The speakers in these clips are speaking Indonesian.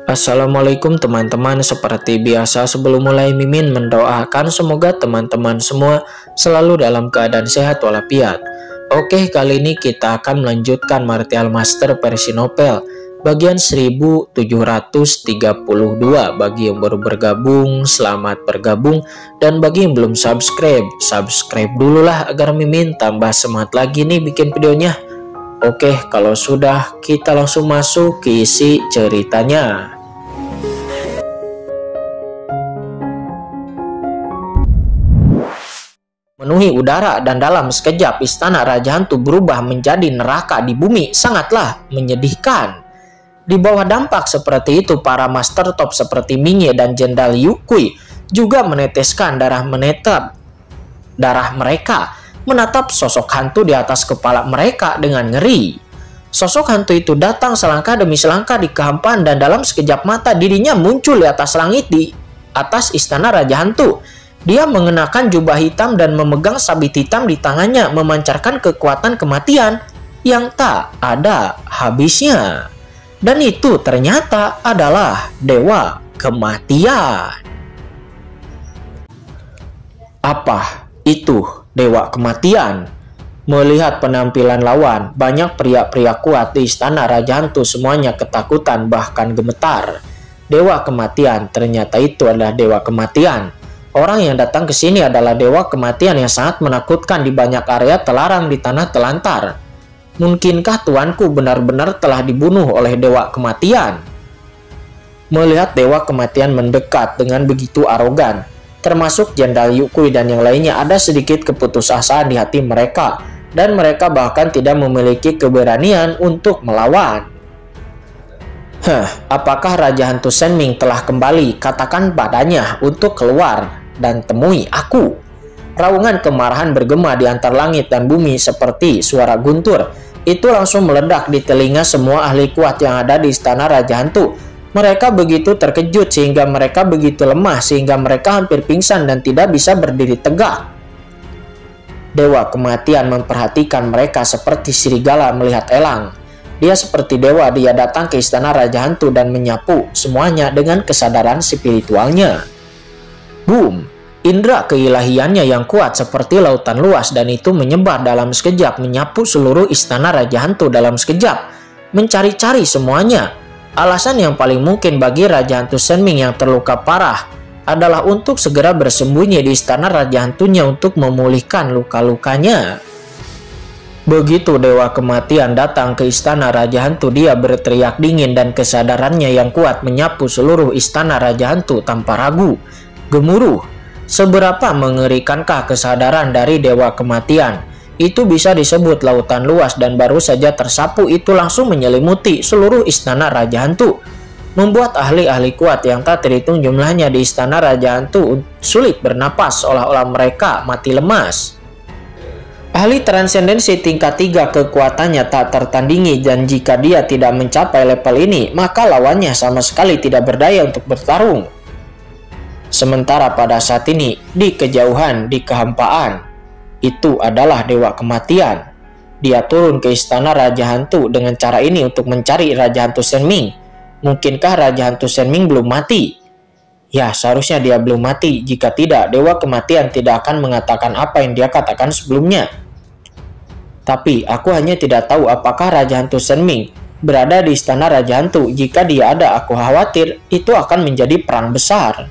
Assalamualaikum teman-teman, seperti biasa sebelum mulai Mimin mendoakan semoga teman-teman semua selalu dalam keadaan sehat walafiat. Oke, kali ini kita akan melanjutkan Martial Master versi novel bagian 1732. Bagi yang baru bergabung, selamat bergabung, dan bagi yang belum subscribe dulu lah agar Mimin tambah semangat lagi nih bikin videonya. Oke, kalau sudah kita langsung masuk ke isi ceritanya. Memenuhi udara dan dalam sekejap istana Raja Hantu berubah menjadi neraka di bumi, sangatlah menyedihkan. Di bawah dampak seperti itu, para master top seperti Mingye dan Jenderal Yukui juga meneteskan darah mereka menatap sosok hantu di atas kepala mereka dengan ngeri. Sosok hantu itu datang selangkah demi selangkah di kehampaan dan dalam sekejap mata dirinya muncul di atas langit di atas istana Raja Hantu. Dia mengenakan jubah hitam dan memegang sabit hitam di tangannya, memancarkan kekuatan kematian yang tak ada habisnya. Dan itu ternyata adalah Dewa Kematian. Apa itu Dewa Kematian? Melihat penampilan lawan, banyak pria-pria kuat di istana Raja Hantu semuanya ketakutan bahkan gemetar. Dewa Kematian, ternyata itu adalah Dewa Kematian. Orang yang datang ke sini adalah Dewa Kematian yang sangat menakutkan di banyak area terlarang di tanah telantar. Mungkinkah tuanku benar-benar telah dibunuh oleh Dewa Kematian? Melihat Dewa Kematian mendekat dengan begitu arogan, termasuk Jenderal Yukui dan yang lainnya, ada sedikit keputusasaan di hati mereka, dan mereka bahkan tidak memiliki keberanian untuk melawan. Apakah Raja Hantu Shenming telah kembali? Katakan padanya untuk keluar dan temui aku. Raungan kemarahan bergema di antar langit dan bumi seperti suara guntur. Itu langsung meledak di telinga semua ahli kuat yang ada di istana Raja Hantu. Mereka begitu terkejut sehingga mereka begitu lemah sehingga mereka hampir pingsan dan tidak bisa berdiri tegak. Dewa Kematian memperhatikan mereka seperti serigala melihat elang. Dia seperti dewa, dia datang ke istana Raja Hantu dan menyapu semuanya dengan kesadaran spiritualnya. Boom! Indra keilahiannya yang kuat seperti lautan luas dan itu menyebar dalam sekejap, menyapu seluruh istana Raja Hantu dalam sekejap, mencari-cari semuanya. Alasan yang paling mungkin bagi Raja Hantu Shenming yang terluka parah adalah untuk segera bersembunyi di istana Raja Hantunya untuk memulihkan luka-lukanya. Begitu Dewa Kematian datang ke istana Raja Hantu, dia berteriak dingin dan kesadarannya yang kuat menyapu seluruh istana Raja Hantu tanpa ragu. Gemuruh. Seberapa mengerikankah kesadaran dari Dewa Kematian? Itu bisa disebut lautan luas dan baru saja tersapu itu langsung menyelimuti seluruh istana Raja Hantu. Membuat ahli-ahli kuat yang tak terhitung jumlahnya di istana Raja Hantu sulit bernapas seolah-olah mereka mati lemas. Ahli transendensi tingkat 3 kekuatannya tak tertandingi dan jika dia tidak mencapai level ini, maka lawannya sama sekali tidak berdaya untuk bertarung. Sementara pada saat ini, di kejauhan, di kehampaan, itu adalah Dewa Kematian. Dia turun ke istana Raja Hantu dengan cara ini untuk mencari Raja Hantu Shenming. Mungkinkah Raja Hantu Shenming belum mati? Ya, seharusnya dia belum mati. Jika tidak, Dewa Kematian tidak akan mengatakan apa yang dia katakan sebelumnya. Tapi, aku hanya tidak tahu apakah Raja Hantu Shenming berada di istana Raja Hantu. Jika dia ada, aku khawatir itu akan menjadi perang besar.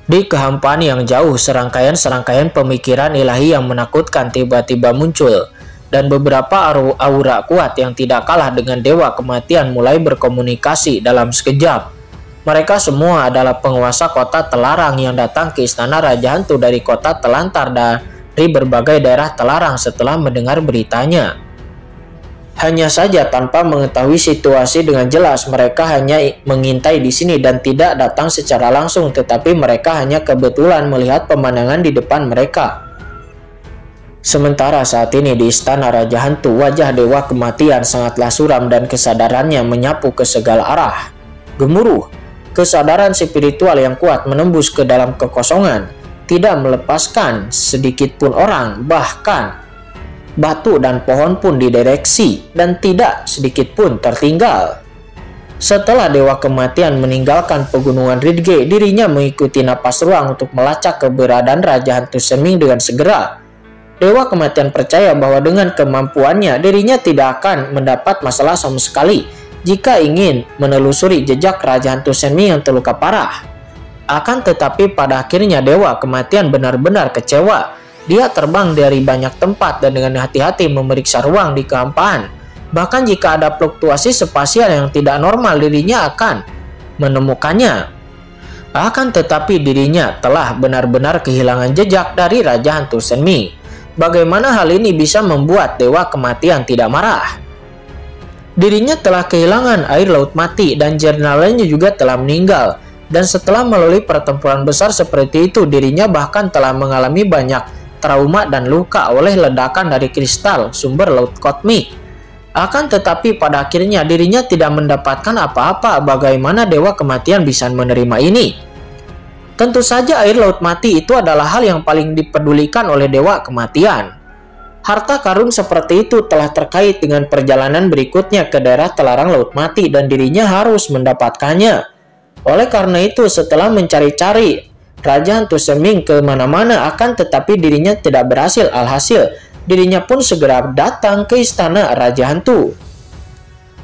Di kehampaan yang jauh, serangkaian-serangkaian pemikiran ilahi yang menakutkan tiba-tiba muncul. Dan beberapa aura kuat yang tidak kalah dengan Dewa Kematian mulai berkomunikasi dalam sekejap. Mereka semua adalah penguasa kota terlarang yang datang ke istana Raja Hantu dari kota telantar dari berbagai daerah terlarang setelah mendengar beritanya. Hanya saja tanpa mengetahui situasi dengan jelas, mereka hanya mengintai di sini dan tidak datang secara langsung, tetapi mereka hanya kebetulan melihat pemandangan di depan mereka. Sementara saat ini di istana Raja Hantu, wajah Dewa Kematian sangatlah suram dan kesadarannya menyapu ke segala arah. Gemuruh. Kesadaran spiritual yang kuat menembus ke dalam kekosongan, tidak melepaskan sedikit pun orang, bahkan batu dan pohon pun dideteksi dan tidak sedikit pun tertinggal. Setelah Dewa Kematian meninggalkan pegunungan Ridge, dirinya mengikuti napas ruang untuk melacak keberadaan Raja Hantu Senming dengan segera. Dewa Kematian percaya bahwa dengan kemampuannya, dirinya tidak akan mendapat masalah sama sekali jika ingin menelusuri jejak Raja Hantu Senming yang terluka parah. Akan tetapi pada akhirnya Dewa Kematian benar-benar kecewa. Dia terbang dari banyak tempat dan dengan hati-hati memeriksa ruang di kehampaan. Bahkan jika ada fluktuasi spasial yang tidak normal, dirinya akan menemukannya. Akan tetapi dirinya telah benar-benar kehilangan jejak dari Raja Hantu Senming. Bagaimana hal ini bisa membuat Dewa Kematian tidak marah? Dirinya telah kehilangan air laut mati dan jenderalnya juga telah meninggal. Dan setelah melalui pertempuran besar seperti itu, dirinya bahkan telah mengalami banyak trauma dan luka oleh ledakan dari kristal sumber laut kosmik. Akan tetapi pada akhirnya dirinya tidak mendapatkan apa-apa. Bagaimana Dewa Kematian bisa menerima ini? Tentu saja air laut mati itu adalah hal yang paling dipedulikan oleh Dewa Kematian. Harta karun seperti itu telah terkait dengan perjalanan berikutnya ke daerah terlarang laut mati dan dirinya harus mendapatkannya. Oleh karena itu, setelah mencari-cari Raja Hantu Senming ke mana-mana, akan tetapi dirinya tidak berhasil. Alhasil, dirinya pun segera datang ke istana Raja Hantu.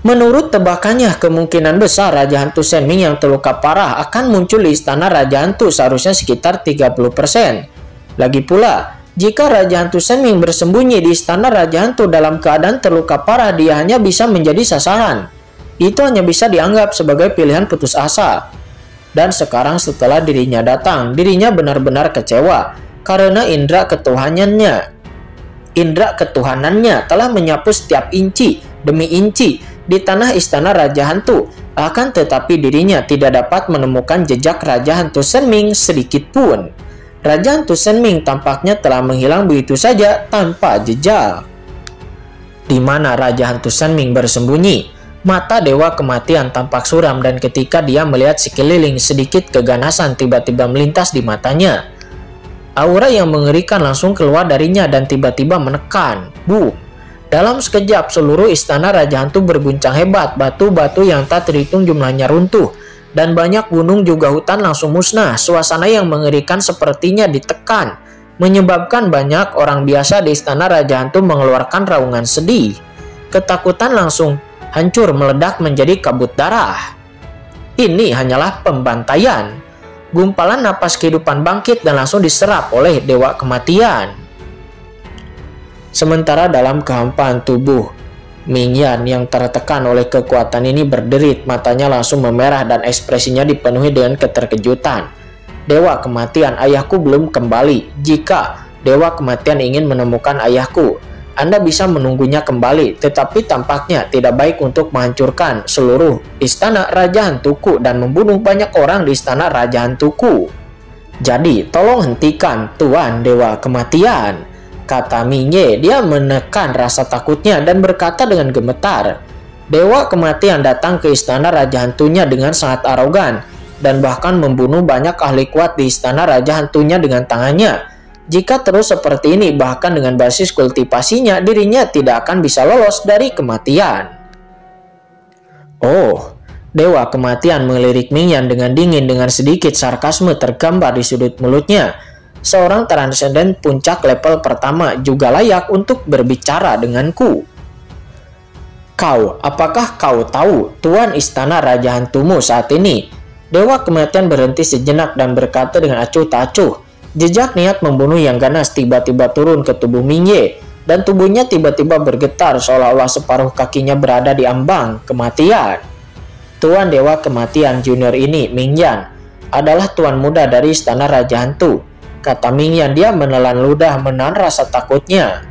Menurut tebakannya, kemungkinan besar Raja Hantu Senming yang terluka parah akan muncul di istana Raja Hantu seharusnya sekitar 30%. Lagi pula, jika Raja Hantu Senming bersembunyi di istana Raja Hantu dalam keadaan terluka parah, dia hanya bisa menjadi sasaran. Itu hanya bisa dianggap sebagai pilihan putus asa. Dan sekarang setelah dirinya datang, dirinya benar-benar kecewa karena indera ketuhanannya telah menyapu setiap inci demi inci di tanah istana Raja Hantu. Akan tetapi dirinya tidak dapat menemukan jejak Raja Hantu Senming sedikit pun. Raja Hantu Senming tampaknya telah menghilang begitu saja tanpa jejak. Di mana Raja Hantu Senming bersembunyi? Mata Dewa Kematian tampak suram dan ketika dia melihat sekeliling, sedikit keganasan tiba-tiba melintas di matanya. Aura yang mengerikan langsung keluar darinya dan tiba-tiba menekan. Boom! Dalam sekejap seluruh istana Raja Hantu berguncang hebat. Batu-batu yang tak terhitung jumlahnya runtuh dan banyak gunung juga hutan langsung musnah. Suasana yang mengerikan sepertinya ditekan, menyebabkan banyak orang biasa di istana Raja Hantu mengeluarkan raungan sedih. Ketakutan langsung hancur meledak menjadi kabut darah. Ini hanyalah pembantaian. Gumpalan napas kehidupan bangkit dan langsung diserap oleh Dewa Kematian. Sementara dalam kehampaan tubuh, Mingyan yang tertekan oleh kekuatan ini berderit, matanya langsung memerah dan ekspresinya dipenuhi dengan keterkejutan. Dewa Kematian, ayahku belum kembali. Jika Dewa Kematian ingin menemukan ayahku, Anda bisa menunggunya kembali, tetapi tampaknya tidak baik untuk menghancurkan seluruh istana Raja Hantuku dan membunuh banyak orang di istana Raja Hantuku. Jadi, tolong hentikan, Tuan Dewa Kematian, kata Mingye. Dia menekan rasa takutnya dan berkata dengan gemetar. Dewa Kematian datang ke istana Raja Hantunya dengan sangat arogan dan bahkan membunuh banyak ahli kuat di istana Raja Hantunya dengan tangannya. Jika terus seperti ini, bahkan dengan basis kultivasinya, dirinya tidak akan bisa lolos dari kematian. Oh, Dewa Kematian melirik Mingyan dengan dingin dengan sedikit sarkasme tergambar di sudut mulutnya. Seorang transenden puncak level pertama juga layak untuk berbicara denganku. Apakah kau tahu Tuan Istana Raja Hantumu saat ini? Dewa Kematian berhenti sejenak dan berkata dengan acuh tak acuh. Jejak niat membunuh yang ganas tiba-tiba turun ke tubuh Mingye dan tubuhnya tiba-tiba bergetar seolah-olah separuh kakinya berada di ambang kematian. Tuan Dewa Kematian Junior ini, Mingyan, adalah tuan muda dari Istana Raja Hantu, kata Mingyan. Dia menelan ludah menahan rasa takutnya.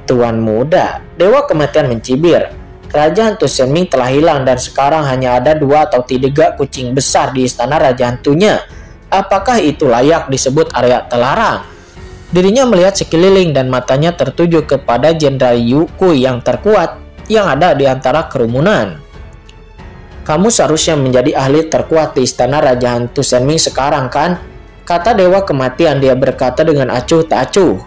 Tuan muda? Dewa Kematian mencibir. Raja Hantu Senming telah hilang dan sekarang hanya ada 2 atau 3 kucing besar di Istana Raja Hantunya. Apakah itu layak disebut area terlarang? Dirinya melihat sekeliling dan matanya tertuju kepada Jenderal Yukui yang terkuat yang ada di antara kerumunan. Kamu seharusnya menjadi ahli terkuat di Istana Raja Hantu Senming sekarang, kan? Kata Dewa Kematian. Dia berkata dengan acuh tak acuh.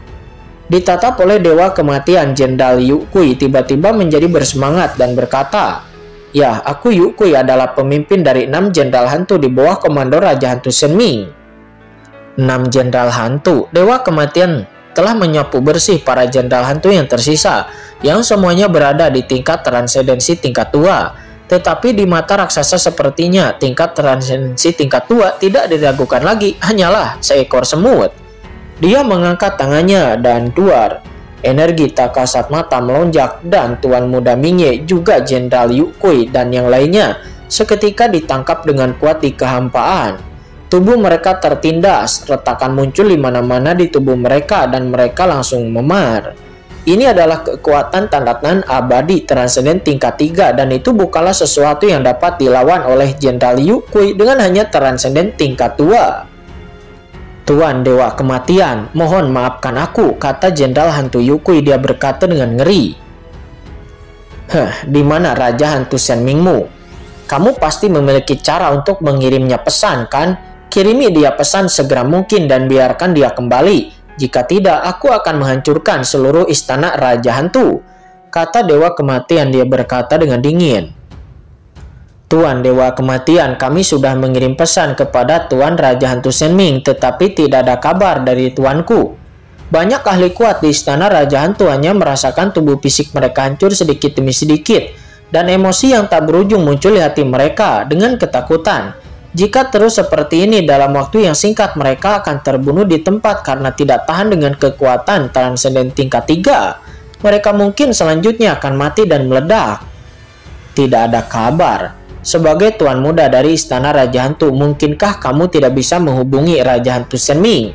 Ditatap oleh Dewa Kematian, Jenderal Yukui tiba-tiba menjadi bersemangat dan berkata, Ya, aku Yukui adalah pemimpin dari 6 jenderal hantu di bawah komando Raja Hantu Shenming. 6 jenderal hantu, Dewa Kematian telah menyapu bersih para jenderal hantu yang tersisa, yang semuanya berada di tingkat transendensi tingkat 2. Tetapi di mata raksasa sepertinya, tingkat transendensi tingkat 2 tidak diragukan lagi, hanyalah seekor semut. Dia mengangkat tangannya dan duar. Energi tak kasat mata melonjak dan Tuan Muda Mingye juga Jenderal Yukui dan yang lainnya seketika ditangkap dengan kuat di kehampaan. Tubuh mereka tertindas, retakan muncul di mana-mana di tubuh mereka dan mereka langsung memar. Ini adalah kekuatan tanda-tangan abadi transenden tingkat 3 dan itu bukanlah sesuatu yang dapat dilawan oleh Jenderal Yukui dengan hanya transenden tingkat 2. Tuan Dewa Kematian, mohon maafkan aku, kata Jenderal Hantu Yukui. Dia berkata dengan ngeri. Di mana Raja Hantu Shenmingmu? Kamu pasti memiliki cara untuk mengirimnya pesan, kan? Kirimi dia pesan segera mungkin dan biarkan dia kembali. Jika tidak, aku akan menghancurkan seluruh istana Raja Hantu, kata Dewa Kematian. Dia berkata dengan dingin. Tuan Dewa Kematian, kami sudah mengirim pesan kepada Tuan Raja Hantu Shenming, tetapi tidak ada kabar dari tuanku. Banyak ahli kuat di istana Raja Hantu hanya merasakan tubuh fisik mereka hancur sedikit demi sedikit, dan emosi yang tak berujung muncul di hati mereka dengan ketakutan. Jika terus seperti ini, dalam waktu yang singkat mereka akan terbunuh di tempat karena tidak tahan dengan kekuatan transenden tingkat 3. Mereka mungkin selanjutnya akan mati dan meledak. Tidak ada kabar. Sebagai tuan muda dari istana Raja Hantu, mungkinkah kamu tidak bisa menghubungi Raja Hantu Shenming?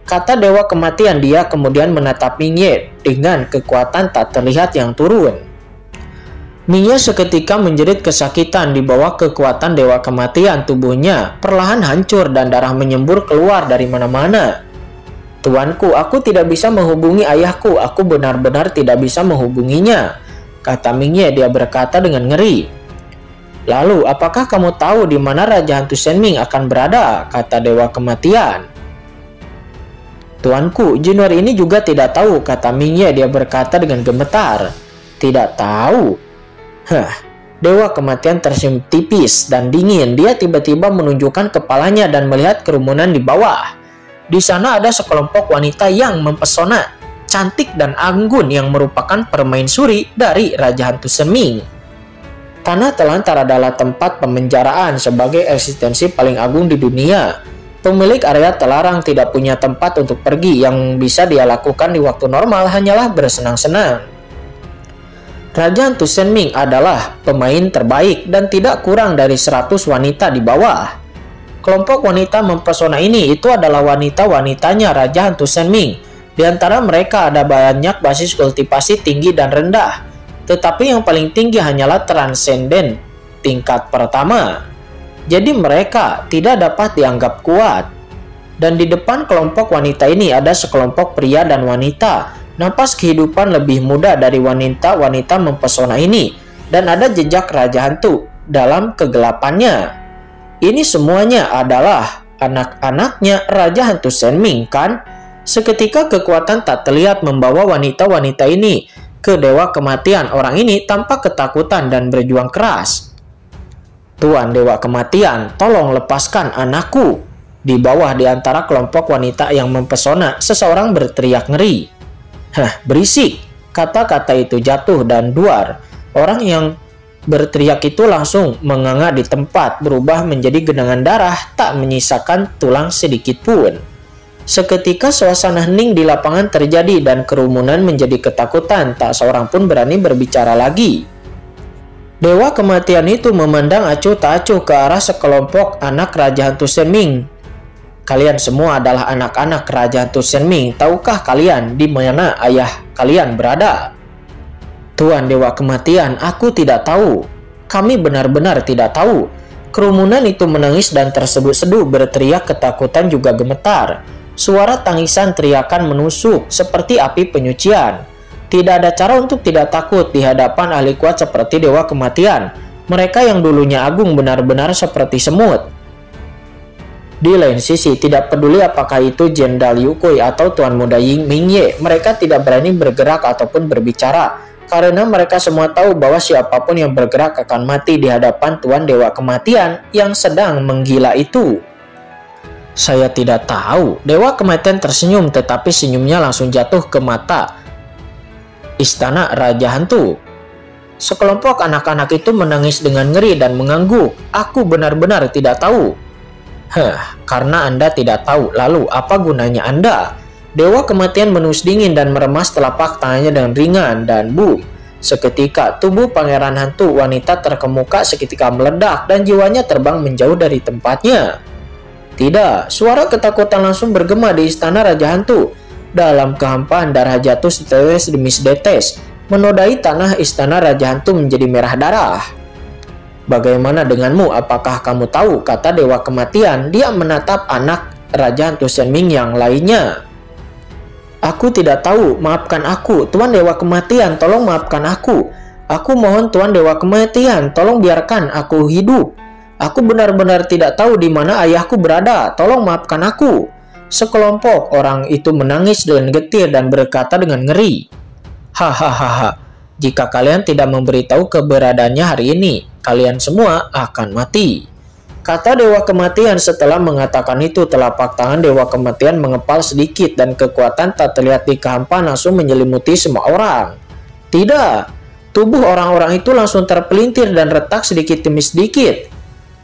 Kata Dewa Kematian. Dia kemudian menatap Mingye dengan kekuatan tak terlihat yang turun. Mingye seketika menjerit kesakitan di bawah kekuatan Dewa Kematian. Tubuhnya perlahan hancur dan darah menyembur keluar dari mana-mana. Tuanku, aku tidak bisa menghubungi ayahku. Aku benar-benar tidak bisa menghubunginya, kata Mingye. Dia berkata dengan ngeri. Lalu, apakah kamu tahu di mana Raja Hantu Shenming akan berada? Kata Dewa Kematian. Tuanku, junior ini juga tidak tahu, kata Mingye. Dia berkata dengan gemetar. Tidak tahu? Dewa Kematian tersenyum tipis dan dingin. Dia tiba-tiba menunjukkan kepalanya dan melihat kerumunan di bawah. Di sana ada sekelompok wanita yang mempesona, cantik dan anggun yang merupakan permaisuri dari Raja Hantu Shenming. Tanah Telantar adalah tempat pemenjaraan sebagai eksistensi paling agung di dunia. Pemilik area terlarang tidak punya tempat untuk pergi. Yang bisa dia lakukan di waktu normal hanyalah bersenang-senang. Raja Hantu Shenming adalah pemain terbaik dan tidak kurang dari 100 wanita di bawah. Kelompok wanita mempesona ini itu adalah wanita-wanitanya Raja Hantu Shenming. Di antara mereka ada banyak basis kultivasi tinggi dan rendah. Tetapi yang paling tinggi hanyalah transenden tingkat pertama. Jadi mereka tidak dapat dianggap kuat. Dan di depan kelompok wanita ini ada sekelompok pria dan wanita. Napas kehidupan lebih muda dari wanita-wanita mempesona ini. Dan ada jejak Raja Hantu dalam kegelapannya. Ini semuanya adalah anak-anaknya Raja Hantu Shenming, kan? Seketika kekuatan tak terlihat membawa wanita-wanita ini ke Dewa Kematian. Orang ini tampak ketakutan dan berjuang keras. Tuan Dewa Kematian, tolong lepaskan anakku. Di bawah di antara kelompok wanita yang mempesona, seseorang berteriak ngeri. Berisik. Kata-kata itu jatuh dan duar. Orang yang berteriak itu langsung menganga di tempat, berubah menjadi genangan darah, tak menyisakan tulang sedikit pun. Seketika suasana hening di lapangan terjadi dan kerumunan menjadi ketakutan. Tak seorang pun berani berbicara lagi. Dewa Kematian itu memandang acuh tak acuh ke arah sekelompok anak Raja Hantu Shenming. Kalian semua adalah anak-anak Raja Hantu Shenming. Tahukah kalian di mana ayah kalian berada? Tuan Dewa Kematian, aku tidak tahu. Kami benar-benar tidak tahu. Kerumunan itu menangis dan terseduh-seduh, berteriak ketakutan juga gemetar. Suara tangisan teriakan menusuk seperti api penyucian. Tidak ada cara untuk tidak takut di hadapan ahli kuat seperti Dewa Kematian. Mereka yang dulunya agung benar-benar seperti semut. Di lain sisi, tidak peduli apakah itu Jenderal Yukui atau Tuan Muda Mingye, mereka tidak berani bergerak ataupun berbicara. karena mereka semua tahu bahwa siapapun yang bergerak akan mati di hadapan Tuan Dewa Kematian yang sedang menggila itu. Saya tidak tahu. Dewa Kematian tersenyum, tetapi senyumnya langsung jatuh ke mata istana Raja Hantu. Sekelompok anak-anak itu menangis dengan ngeri dan mengangguk. Aku benar-benar tidak tahu. Karena Anda tidak tahu, lalu apa gunanya Anda? Dewa Kematian menus dingin dan meremas telapak tangannya dengan ringan, dan boom. Seketika tubuh pangeran hantu wanita terkemuka seketika meledak dan jiwanya terbang menjauh dari tempatnya. Tidak, suara ketakutan langsung bergema di istana Raja Hantu. Dalam kehampaan darah jatuh setetes demi sedetes, menodai tanah istana Raja Hantu menjadi merah darah. Bagaimana denganmu? Apakah kamu tahu? Kata Dewa Kematian. Dia menatap anak Raja Hantu Shenming yang lainnya. Aku tidak tahu, maafkan aku. Tuan Dewa Kematian, tolong maafkan aku. Aku mohon Tuan Dewa Kematian, tolong biarkan aku hidup. Aku benar-benar tidak tahu di mana ayahku berada. Tolong maafkan aku. Sekelompok orang itu menangis dengan getir dan berkata dengan ngeri. Hahaha, jika kalian tidak memberitahu keberadaannya hari ini, kalian semua akan mati. Kata Dewa Kematian. Setelah mengatakan itu, telapak tangan Dewa Kematian mengepal sedikit dan kekuatan tak terlihat di kehampaan langsung menyelimuti semua orang. Tidak, tubuh orang-orang itu langsung terpelintir dan retak sedikit demi sedikit.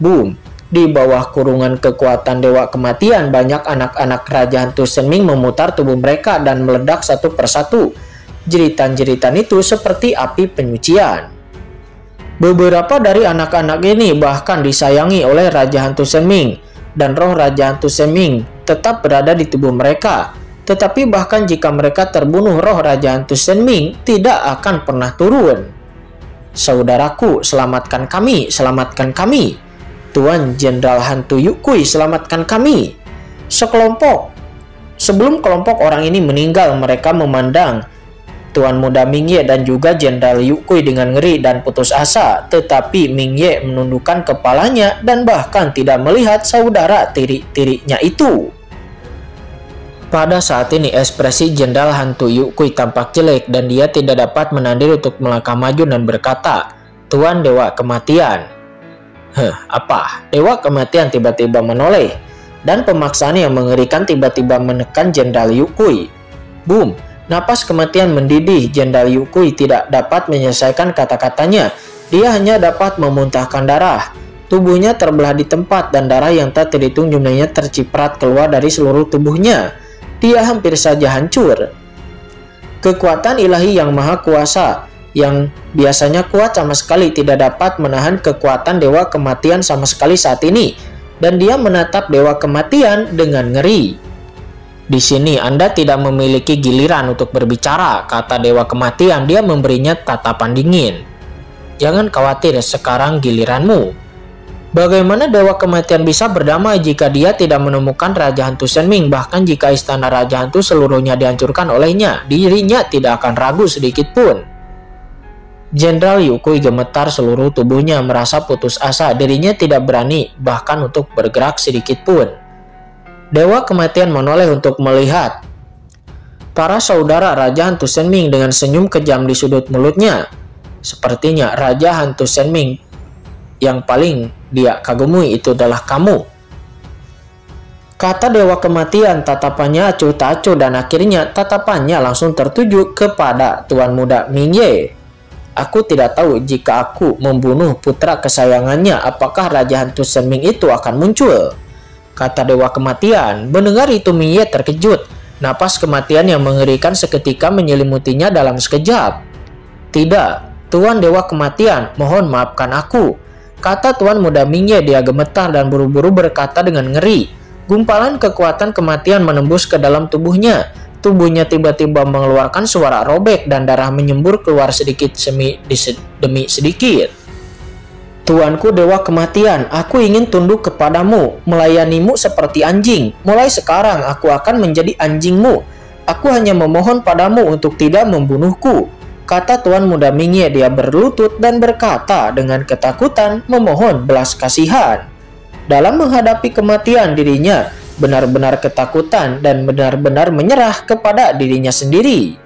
Boom. Di bawah kurungan kekuatan Dewa Kematian, banyak anak-anak Raja Hantu Shenming memutar tubuh mereka dan meledak satu persatu. Jeritan-jeritan itu seperti api penyucian. Beberapa dari anak-anak ini bahkan disayangi oleh Raja Hantu Shenming, dan roh Raja Hantu Shenming tetap berada di tubuh mereka. Tetapi bahkan jika mereka terbunuh, roh Raja Hantu Shenming tidak akan pernah turun. Saudaraku, selamatkan kami, selamatkan kami. Tuan Jenderal Hantu Yukui, selamatkan kami. Sebelum kelompok orang ini meninggal, mereka memandang Tuan Muda Mingye dan juga Jenderal Yukui dengan ngeri dan putus asa. Tetapi Mingye menundukkan kepalanya dan bahkan tidak melihat saudara tiri-tirinya itu. Pada saat ini ekspresi Jenderal Hantu Yukui tampak jelek dan dia tidak dapat menahan untuk melangkah maju dan berkata, Tuan Dewa Kematian. Apa? Dewa Kematian tiba-tiba menoleh, dan pemaksaan yang mengerikan tiba-tiba menekan Jenderal Yukui. Boom! Napas kematian mendidih. Jenderal Yukui tidak dapat menyelesaikan kata-katanya. Dia hanya dapat memuntahkan darah. Tubuhnya terbelah di tempat dan darah yang tak terhitung jumlahnya terciprat keluar dari seluruh tubuhnya. Dia hampir saja hancur. Kekuatan ilahi yang maha kuasa yang biasanya kuat sama sekali tidak dapat menahan kekuatan Dewa Kematian sama sekali saat ini, dan dia menatap Dewa Kematian dengan ngeri. Di sini Anda tidak memiliki giliran untuk berbicara, kata Dewa Kematian. Dia memberinya tatapan dingin. Jangan khawatir, sekarang giliranmu. Bagaimana Dewa Kematian bisa berdamai jika dia tidak menemukan Raja Hantu Shenming? Bahkan jika istana Raja Hantu seluruhnya dihancurkan olehnya, dirinya tidak akan ragu sedikit pun. Jenderal Yukui gemetar seluruh tubuhnya, merasa putus asa. Dirinya tidak berani bahkan untuk bergerak sedikit pun. Dewa Kematian menoleh untuk melihat para saudara Raja Hantu Shenming dengan senyum kejam di sudut mulutnya. Sepertinya Raja Hantu Shenming yang paling dia kagumi itu adalah kamu, kata Dewa Kematian. Tatapannya acuh tak acuh dan akhirnya tatapannya langsung tertuju kepada Tuan Muda Mingye. Aku tidak tahu jika aku membunuh putra kesayangannya, apakah Raja Hantu Shenming itu akan muncul, kata Dewa Kematian. Mendengar itu Mingye terkejut. Napas kematian yang mengerikan seketika menyelimutinya dalam sekejap. Tidak, Tuan Dewa Kematian, mohon maafkan aku, kata Tuan Muda Mingye. Dia gemetar dan buru-buru berkata dengan ngeri. Gumpalan kekuatan kematian menembus ke dalam tubuhnya. Tubuhnya tiba-tiba mengeluarkan suara robek dan darah menyembur keluar sedikit demi sedikit. Tuanku Dewa Kematian, aku ingin tunduk kepadamu, melayanimu seperti anjing. Mulai sekarang aku akan menjadi anjingmu. Aku hanya memohon padamu untuk tidak membunuhku, kata Tuan Muda Mingye. Dia berlutut dan berkata dengan ketakutan memohon belas kasihan. Dalam menghadapi kematian, dirinya benar-benar ketakutan dan benar-benar menyerah kepada dirinya sendiri.